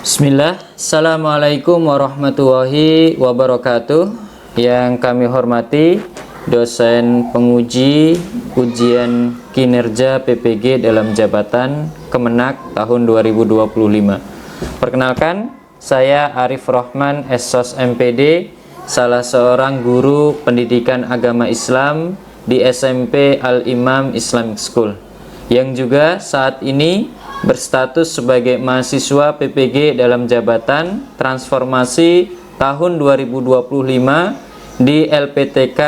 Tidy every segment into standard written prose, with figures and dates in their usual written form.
Bismillah, Assalamualaikum warahmatullahi wabarakatuh. Yang kami hormati dosen penguji ujian kinerja PPG dalam jabatan Kemenak tahun 2025. Perkenalkan, saya Arif Rohman, SOS MPD, salah seorang guru pendidikan agama Islam di SMP Al-Imam Islamic School, yang juga saat ini berstatus sebagai mahasiswa PPG dalam jabatan transformasi tahun 2025 di LPTK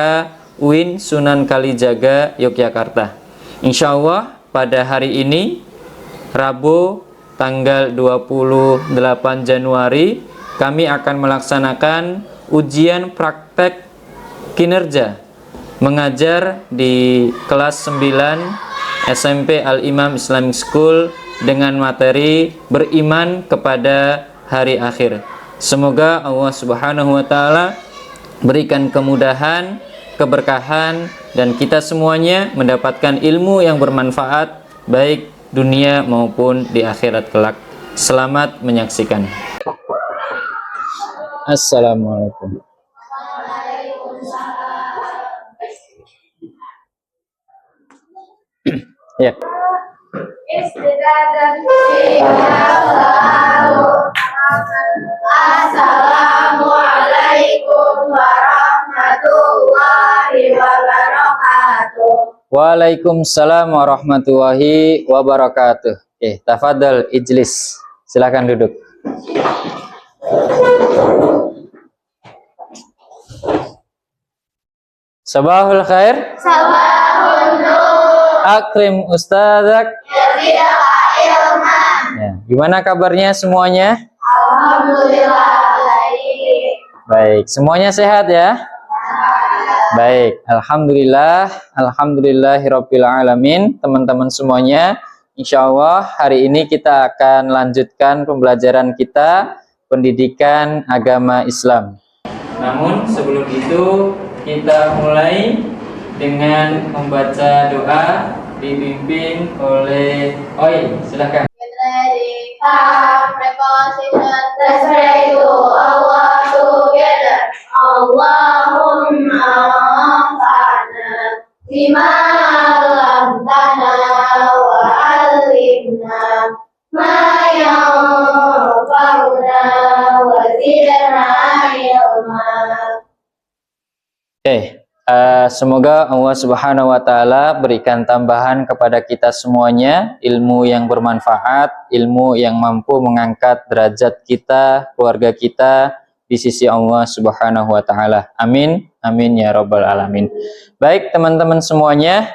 UIN Sunan Kalijaga, Yogyakarta. Insya Allah pada hari ini, Rabu tanggal 28 Januari, kami akan melaksanakan ujian praktek kinerja mengajar di kelas 9 SMP Al-Imam Islamic School dengan materi beriman kepada hari akhir. Semoga Allah Subhanahu wa taala berikan kemudahan, keberkahan, dan kita semuanya mendapatkan ilmu yang bermanfaat baik dunia maupun di akhirat kelak. Selamat menyaksikan. Assalamualaikum. Ya. Assalamualaikum warahmatullahi wabarakatuh. Waalaikumsalam warahmatullahi wabarakatuh. Tafadhal ijlis. Silakan duduk. Sabahul khair. Sabahun nur. Akrim ustadzak. Ya, gimana kabarnya semuanya? Alhamdulillah baik. Baik, semuanya sehat ya? Baik, alhamdulillah, alhamdulillahirabbil alamin. Teman-teman semuanya, insya Allah hari ini kita akan lanjutkan pembelajaran kita pendidikan agama Islam. Namun sebelum itu kita mulai dengan membaca doa dipimpin oleh Oi. Silakan. Get ready. Have preposition. Let's pray to Allah together. Allahumma anfa'na bima 'allamtana wa 'allimna ma yanfa'una wa zidna ilma. Semoga Allah Subhanahu wa taala berikan tambahan kepada kita semuanya ilmu yang bermanfaat, ilmu yang mampu mengangkat derajat kita, keluarga kita di sisi Allah Subhanahu wa taala. Amin. Amin ya rabbal alamin. Baik, teman-teman semuanya,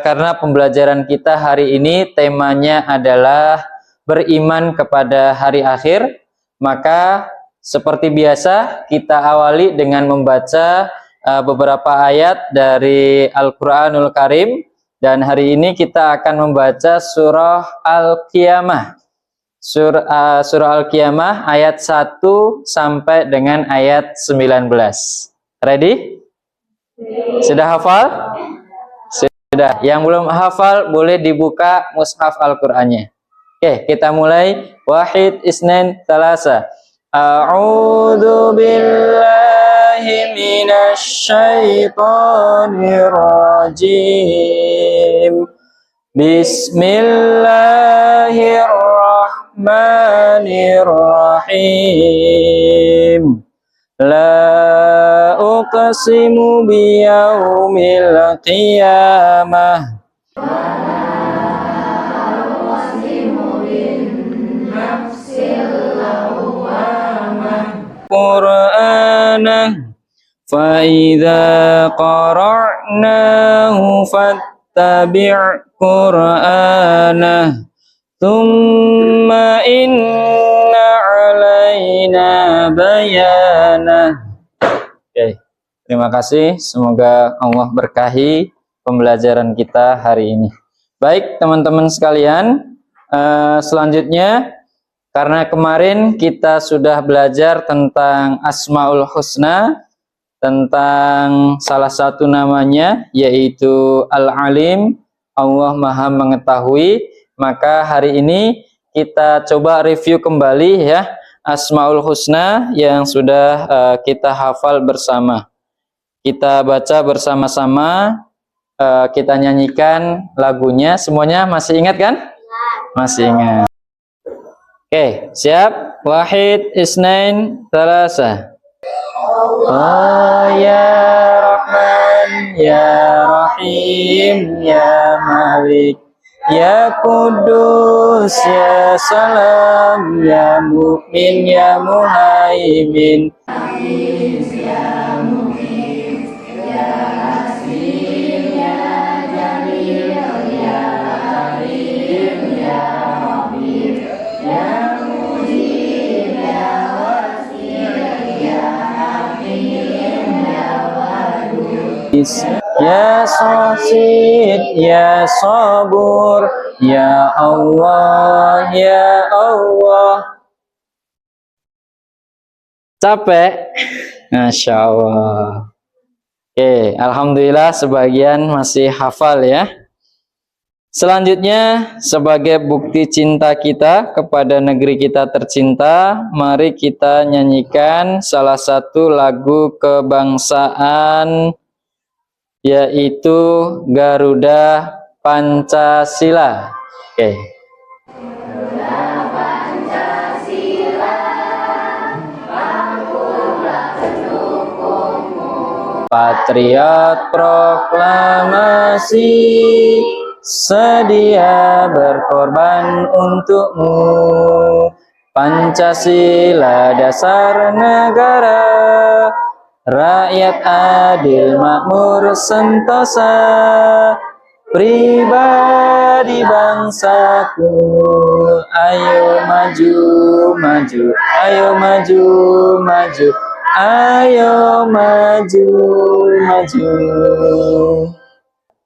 karena pembelajaran kita hari ini temanya adalah beriman kepada hari akhir, maka seperti biasa kita awali dengan membaca beberapa ayat dari Al-Quranul Karim, dan hari ini kita akan membaca surah Al-Qiyamah. Surah Al-Qiyamah ayat 1 sampai dengan ayat 19. Ready? Sudah hafal? Sudah. Yang belum hafal boleh dibuka mushaf Al-Qur'annya. Oke, kita mulai. Wahid, isnain, tsalasa. A'udzu billahi minasy syaithanir rajim. Bismillahirrahmanirrahim. La uqsimu biyaumil qiyamah. Qur'anah fa idza qara'nahu fattabi' Qur'anah thumma inna 'alaina bayanah. Oke, terima kasih. Semoga Allah berkahi pembelajaran kita hari ini. Baik, teman-teman sekalian, selanjutnya, karena kemarin kita sudah belajar tentang Asmaul Husna, tentang salah satu namanya yaitu Al-Alim, Allah Maha Mengetahui, maka hari ini kita coba review kembali ya Asmaul Husna yang sudah kita hafal bersama. Kita baca bersama-sama, kita nyanyikan lagunya. Semuanya masih ingat kan? Masih ingat. Oke, siap? Wahid, isnain, thalatha. Allah ya Rahman, ya Rahim, ya Malik, ya Kudus, ya Salam, ya Mu'min, ya Muhaimin. Ya Sasid, ya Sabur, ya Allah, ya Allah. Capek? Masya Allah. Oke, alhamdulillah sebagian masih hafal ya. Selanjutnya, sebagai bukti cinta kita kepada negeri kita tercinta, mari kita nyanyikan salah satu lagu kebangsaan, yaitu Garuda Pancasila. Oke. Patriot proklamasi, sedia berkorban untukmu. Pancasila dasar negara, rakyat adil makmur sentosa, pribadi bangsaku. Ayo maju, maju, ayo maju, maju, ayo maju, maju.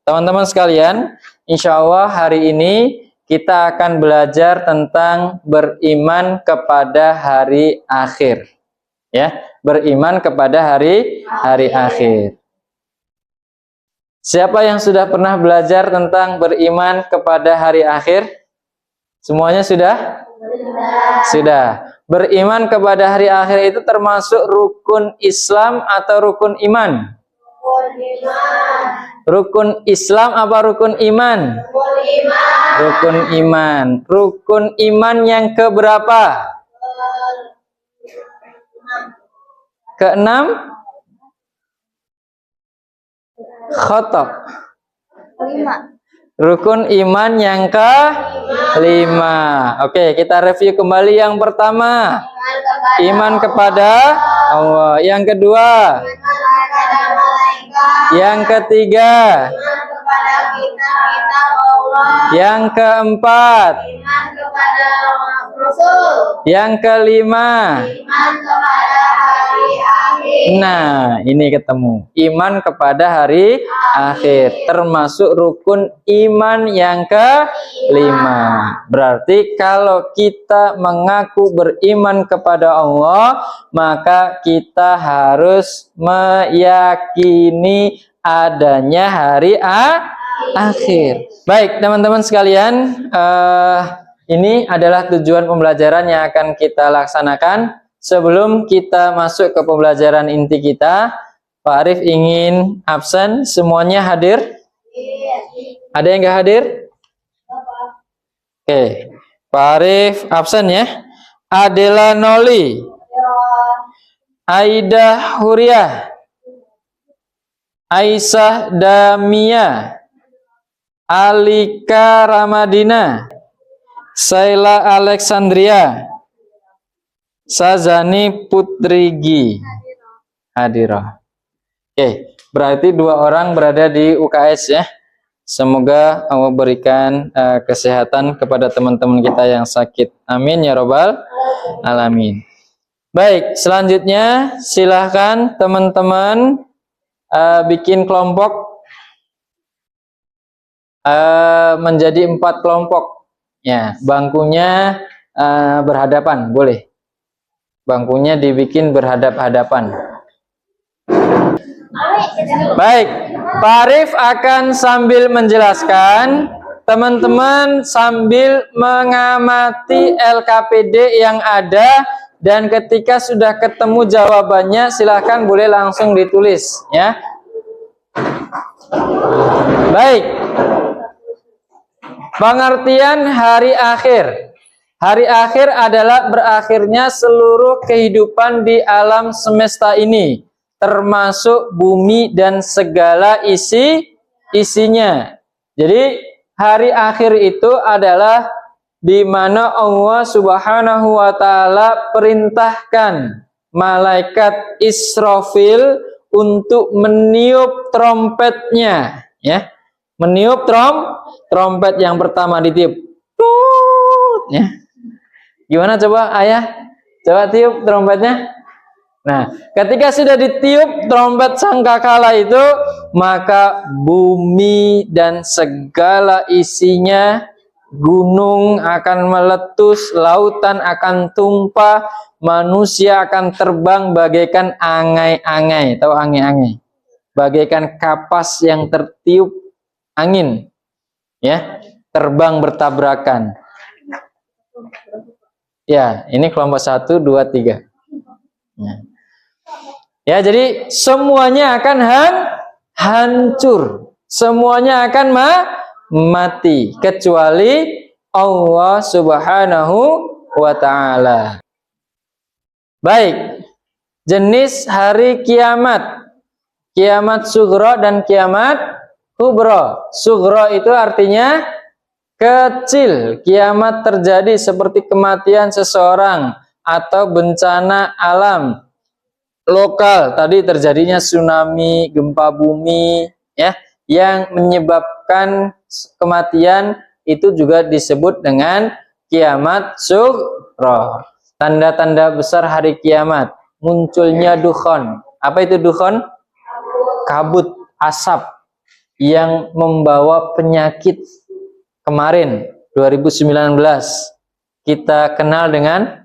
Teman-teman sekalian, insya Allah hari ini kita akan belajar tentang beriman kepada hari akhir. Ya, beriman kepada hari akhir. Siapa yang sudah pernah belajar tentang beriman kepada hari akhir? Semuanya sudah? Sudah. Beriman kepada hari akhir itu termasuk rukun Islam atau rukun iman? Rukun Islam apa rukun iman? Rukun iman. Rukun iman yang keberapa? Keenam? Khotok. Rukun iman yang kelima. Oke, kita review kembali yang pertama. Iman kepada Allah. Yang kedua. Yang ketiga. Yang keempat. Yang kelima. Nah, ini ketemu. Iman kepada hari akhir. Termasuk rukun iman yang kelima. Berarti kalau kita mengaku beriman kepada Allah, maka kita harus meyakini adanya hari akhir. Baik, teman-teman sekalian, ini adalah tujuan pembelajaran yang akan kita laksanakan. Sebelum kita masuk ke pembelajaran inti kita, Pak Arif ingin absen. Semuanya hadir? Ada yang nggak hadir? Oke, Pak Arif absen ya. Adela Noli, Aida Huriah, Aisyah Damia, Alika Ramadina, Saila Alexandria, Sazani Putrigi hadirah. Oke, berarti 2 orang berada di UKS ya. Semoga Allah berikan kesehatan kepada teman-teman kita yang sakit. Amin ya robbal alamin. Baik, selanjutnya silahkan teman-teman bikin kelompok menjadi 4 kelompok. Ya, bangkunya berhadapan, boleh. Bangkunya dibikin berhadap-hadapan. Baik, Pak Arif akan sambil menjelaskan teman-teman sambil mengamati LKPD yang ada, dan ketika sudah ketemu jawabannya silahkan boleh langsung ditulis ya. Baik. Pengertian hari akhir. Hari akhir adalah berakhirnya seluruh kehidupan di alam semesta ini, termasuk bumi dan segala isinya. Jadi hari akhir itu adalah di mana Allah Subhanahu wa taala perintahkan malaikat Israfil untuk meniup trompetnya ya. Meniup trompet yang pertama ditiup. Ya. Gimana coba ayah? Coba tiup trompetnya. Nah, ketika sudah ditiup trompet sangkakala itu, maka bumi dan segala isinya, gunung akan meletus, lautan akan tumpah, manusia akan terbang bagaikan angai-angai. Tahu angai-angai? Bagaikan kapas yang tertiup angin. Ya, terbang bertabrakan. Ya, ini kelompok 1, 2, 3. Ya, jadi semuanya akan hancur. Semuanya akan mati kecuali Allah Subhanahu wa taala. Baik. Jenis hari kiamat. Kiamat sughra dan kiamat kubra. Sughra itu artinya kecil. Kiamat terjadi seperti kematian seseorang atau bencana alam lokal, tadi terjadinya tsunami, gempa bumi ya, yang menyebabkan kematian, itu juga disebut dengan kiamat sughra. Tanda-tanda besar hari kiamat, munculnya dukhon. Apa itu dukhon? Kabut asap yang membawa penyakit. Kemarin 2019 kita kenal dengan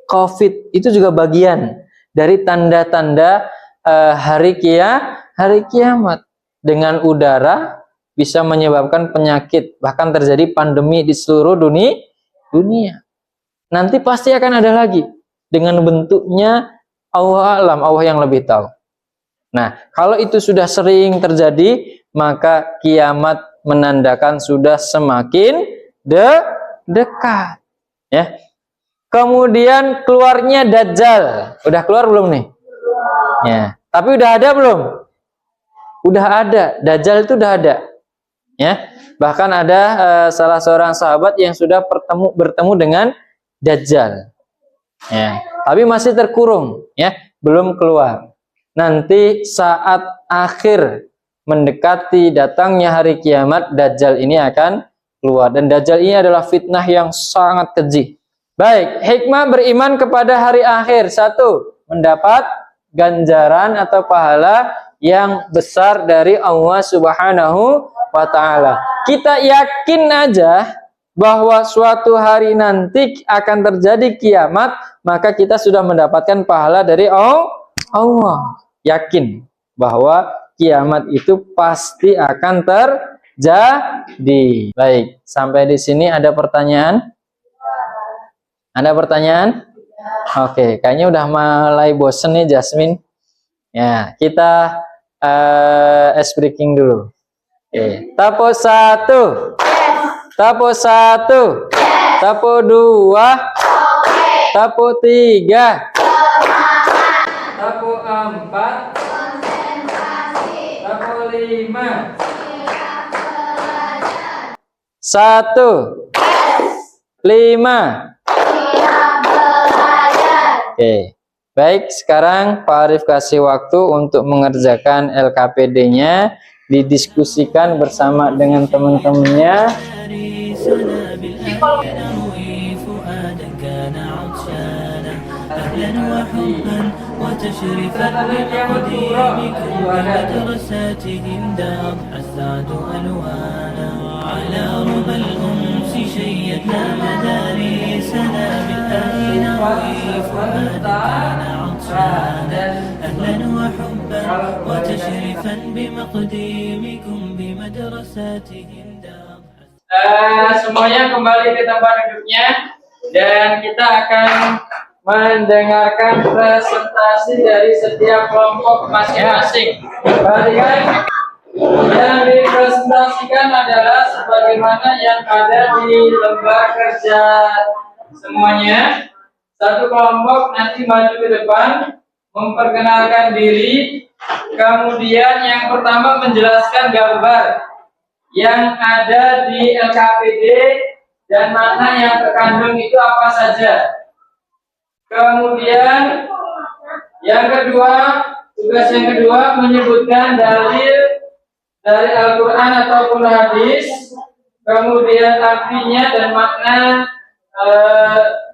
COVID, itu juga bagian dari tanda-tanda hari kiamat. Dengan udara bisa menyebabkan penyakit, bahkan terjadi pandemi di seluruh dunia. Nanti pasti akan ada lagi dengan bentuknya Allah alam, Allah yang lebih tahu. Nah, kalau itu sudah sering terjadi, maka kiamat menandakan sudah semakin dekat ya. Kemudian keluarnya Dajjal. Udah keluar belum nih? Ya. Tapi udah ada belum? Udah ada. Dajjal itu udah ada. Ya. Bahkan ada salah seorang sahabat yang sudah bertemu dengan Dajjal. Ya. Tapi masih terkurung, ya, belum keluar. Nanti saat akhir mendekati datangnya hari kiamat, Dajjal ini akan keluar. Dan Dajjal ini adalah fitnah yang sangat keji. Baik, hikmah beriman kepada hari akhir. 1, mendapat ganjaran atau pahala yang besar dari Allah Subhanahu wa taala. Kita yakin aja bahwa suatu hari nanti akan terjadi kiamat, maka kita sudah mendapatkan pahala dari Allah. Yakin bahwa kiamat itu pasti akan terjadi. Baik, sampai di sini ada pertanyaan? Ada pertanyaan? Oke, kayaknya udah mulai bosen nih Jasmine. Ya, kita ice breaking dulu. Oke, tapo 1. Tapo 1. Tapo 2. Tapo 3. Tapo 4. Tapo 5. 1. 5. Oke, baik, sekarang Pak Arif kasih waktu untuk mengerjakan LKPD-nya, didiskusikan bersama dengan teman-temannya. على ربى الأنس شيدنا مدارسنا بالآن نروي فؤادا كان عطشانا أهلا وحبا وتشريفا بمقديمكم بمدرساتهم دار. Semuanya kembali ke tempat duduknya dan kita akan mendengarkan presentasi dari setiap kelompok masing-masing. Perhatikan, yang dipresentasikan adalah sebagaimana yang ada di lembar kerja semuanya. Satu kelompok nanti maju ke depan, memperkenalkan diri, kemudian yang pertama menjelaskan gambar yang ada di LKPD dan makna yang terkandung itu apa saja. Kemudian yang kedua, tugas yang kedua menyebutkan dalil dari Al-Quran ataupun hadis, kemudian artinya dan makna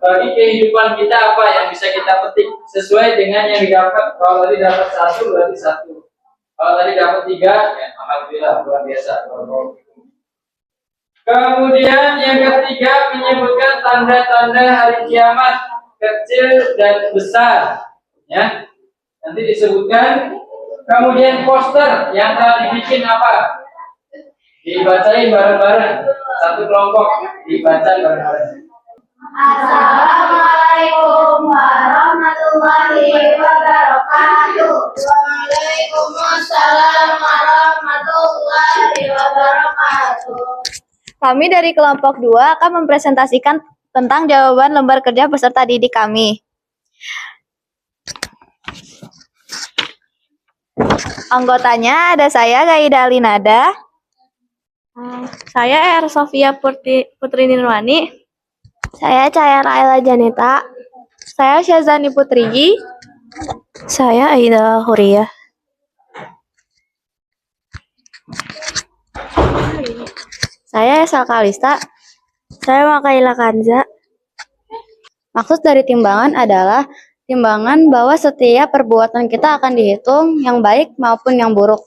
bagi kehidupan kita apa yang bisa kita petik sesuai dengan yang didapat. Kalau tadi dapat satu berarti satu. Kalau tadi dapat tiga, ya alhamdulillah luar biasa. Kemudian yang ketiga menyebutkan tanda-tanda hari kiamat kecil dan besar, ya. Nanti disebutkan. Kemudian poster yang telah dibikin apa? Dibacain bareng-bareng. Satu kelompok dibaca bareng-bareng. Assalamualaikum warahmatullahi wabarakatuh. Waalaikumsalam warahmatullahi wabarakatuh. Kami dari kelompok 2 akan mempresentasikan tentang jawaban lembar kerja peserta didik kami. Anggotanya ada saya, Gaida Alinada. Saya Sofia Putri Nirwani. Saya Cahaya Raila Janeta. Saya Syazani Putriji. Saya Aida Huria. Saya Esa Kalista. Saya Makaila Kanza. Maksud dari timbangan adalah timbangan bahwa setiap perbuatan kita akan dihitung yang baik maupun yang buruk.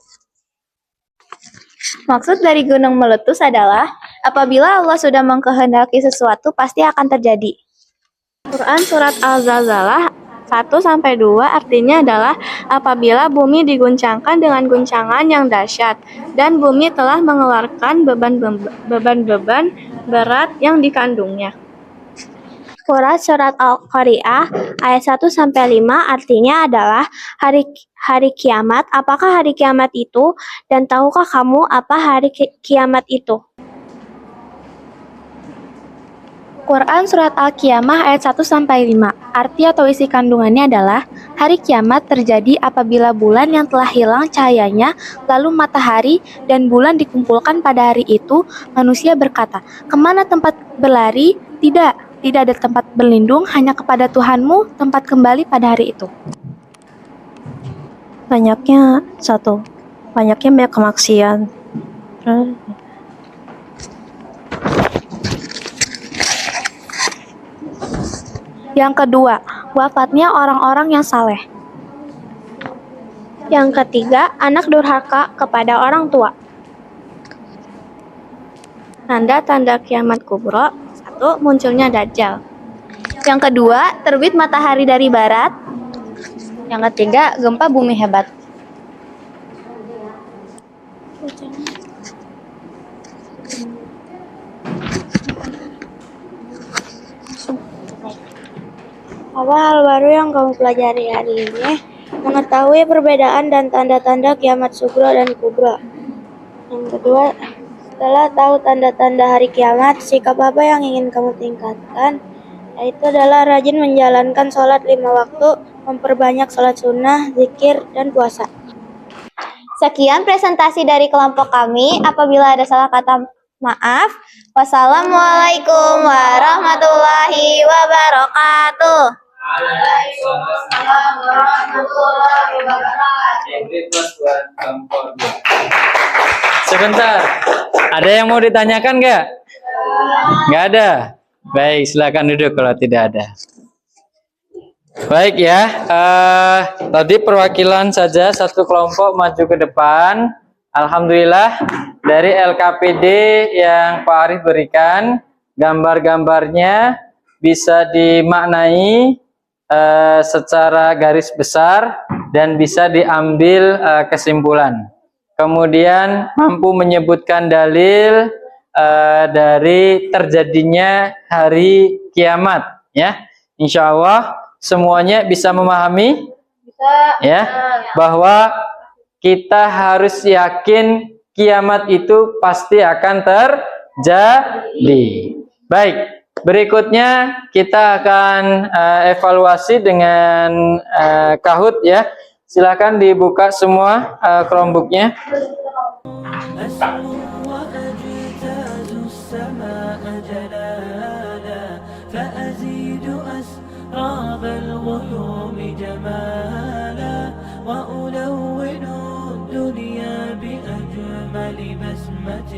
Maksud dari gunung meletus adalah apabila Allah sudah mengkehendaki sesuatu pasti akan terjadi. Quran surat Al-Zalzalah 1-2 artinya adalah apabila bumi diguncangkan dengan guncangan yang dahsyat dan bumi telah mengeluarkan beban-beban berat yang dikandungnya. Quran surat Al-Qari'ah ayat 1-5 artinya adalah hari kiamat. Apakah hari kiamat itu? Dan tahukah kamu apa hari kiamat itu? Quran surat Al-Qiyamah ayat 1-5 arti atau isi kandungannya adalah hari kiamat terjadi apabila bulan yang telah hilang cahayanya lalu matahari dan bulan dikumpulkan pada hari itu. Manusia berkata, kemana tempat berlari? Tidak ada tempat berlindung, hanya kepada Tuhanmu tempat kembali pada hari itu. Banyaknya banyak kemaksiatan. Yang kedua, wafatnya orang-orang yang saleh. Yang ketiga, anak durhaka kepada orang tua. Tanda-tanda kiamat kubro. 1. Munculnya Dajjal. Yang kedua, terbit matahari dari barat. Yang ketiga, gempa bumi hebat. Apa hal baru yang kamu pelajari hari ini? Mengetahui perbedaan dan tanda-tanda kiamat sugro dan kubro. Yang kedua, setelah tahu tanda-tanda hari kiamat, sikap apa yang ingin kamu tingkatkan? Yaitu adalah rajin menjalankan sholat 5 waktu, memperbanyak sholat sunnah, zikir, dan puasa. Sekian presentasi dari kelompok kami. Apabila ada salah kata, maaf. Wassalamualaikum warahmatullahi wabarakatuh. Waalaikumsalam warahmatullahi wabarakatuh. Sebentar, ada yang mau ditanyakan nggak? Nggak ada? Baik, silakan duduk kalau tidak ada. Baik ya, tadi perwakilan saja satu kelompok maju ke depan. Alhamdulillah dari LKPD yang Pak Arif berikan, gambar-gambarnya bisa dimaknai secara garis besar dan bisa diambil kesimpulan. Kemudian mampu menyebutkan dalil, dari terjadinya hari kiamat, ya. Insya Allah semuanya bisa memahami, ya, bahwa kita harus yakin kiamat itu pasti akan terjadi. Baik, berikutnya kita akan evaluasi dengan Kahoot, ya. Silakan dibuka semua Chromebooknya. أسمو وأجتاز السماء جلالا فأزيد أسراب الغيوم جمالا وألون الدنيا بأجمل بسمة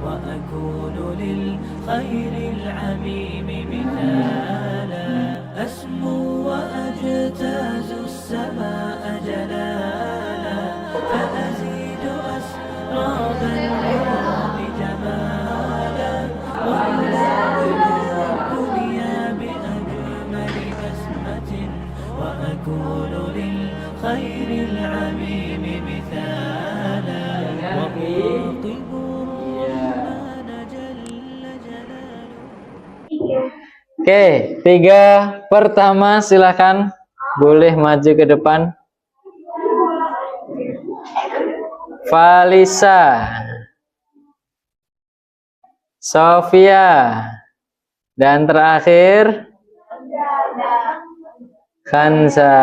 وأكون للخير العميم مثالا أسمو وأجتاز السماء جلالا فأزيد أسراب الغيوم جمالا وألون الدنيا بأجمل بسمة وأكون للخير العميم مثالا وأراقب الرحمن جل جلاله. Oke, 3 pertama silakan boleh maju ke depan. Valisa, Sofia, dan terakhir Khansa.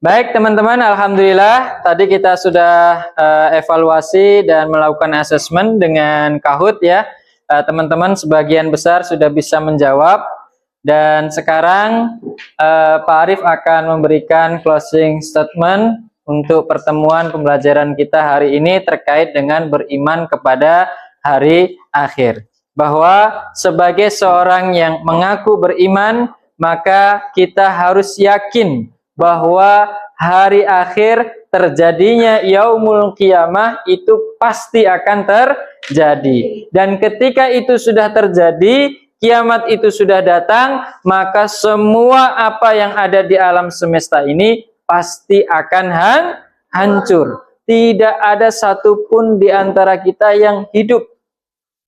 Baik teman-teman, alhamdulillah tadi kita sudah evaluasi dan melakukan assessment dengan Kahoot, ya. Teman-teman sebagian besar sudah bisa menjawab, dan sekarang Pak Arif akan memberikan closing statement untuk pertemuan pembelajaran kita hari ini terkait dengan beriman kepada hari akhir. Bahwa sebagai seorang yang mengaku beriman, maka kita harus yakin bahwa hari akhir terjadinya yaumul qiyamah itu pasti akan terjadi. Dan ketika itu sudah terjadi, kiamat itu sudah datang, maka semua apa yang ada di alam semesta ini pasti akan hancur. Tidak ada satupun di antara kita yang hidup,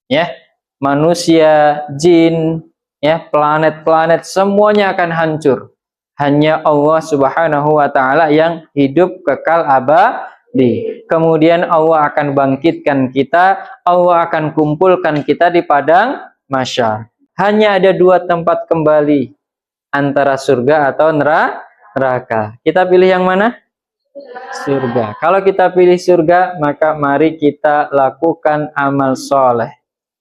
ya. Manusia, jin, ya, planet-planet semuanya akan hancur. Hanya Allah Subhanahu wa taala yang hidup kekal abadi. Kemudian Allah akan bangkitkan kita, Allah akan kumpulkan kita di padang mahsyar. Hanya ada 2 tempat kembali, antara surga atau neraka. Kita pilih yang mana? Surga. Kalau kita pilih surga, maka mari kita lakukan amal soleh.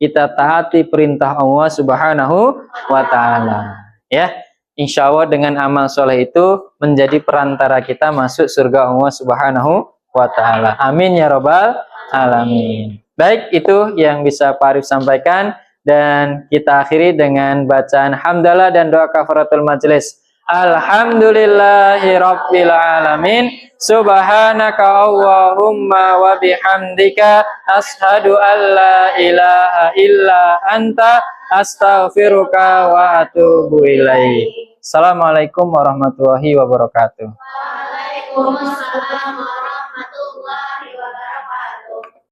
Kita taati perintah Allah Subhanahu wa taala, ya. Insya Allah dengan amal soleh itu menjadi perantara kita masuk surga Allah Subhanahu wa taala. Amin ya robbal alamin. Baik, itu yang bisa Pak Arif sampaikan, dan kita akhiri dengan bacaan hamdalah dan doa kafaratul majelis. Alhamdulillahirabbil alamin. Subhanaka Allahumma wa bihamdika ashhadu an la ilaha illa anta astaghfiruka wa atubu ilaik. Assalamualaikum warahmatullahi wabarakatuh. Waalaikumsalam warahmatullahi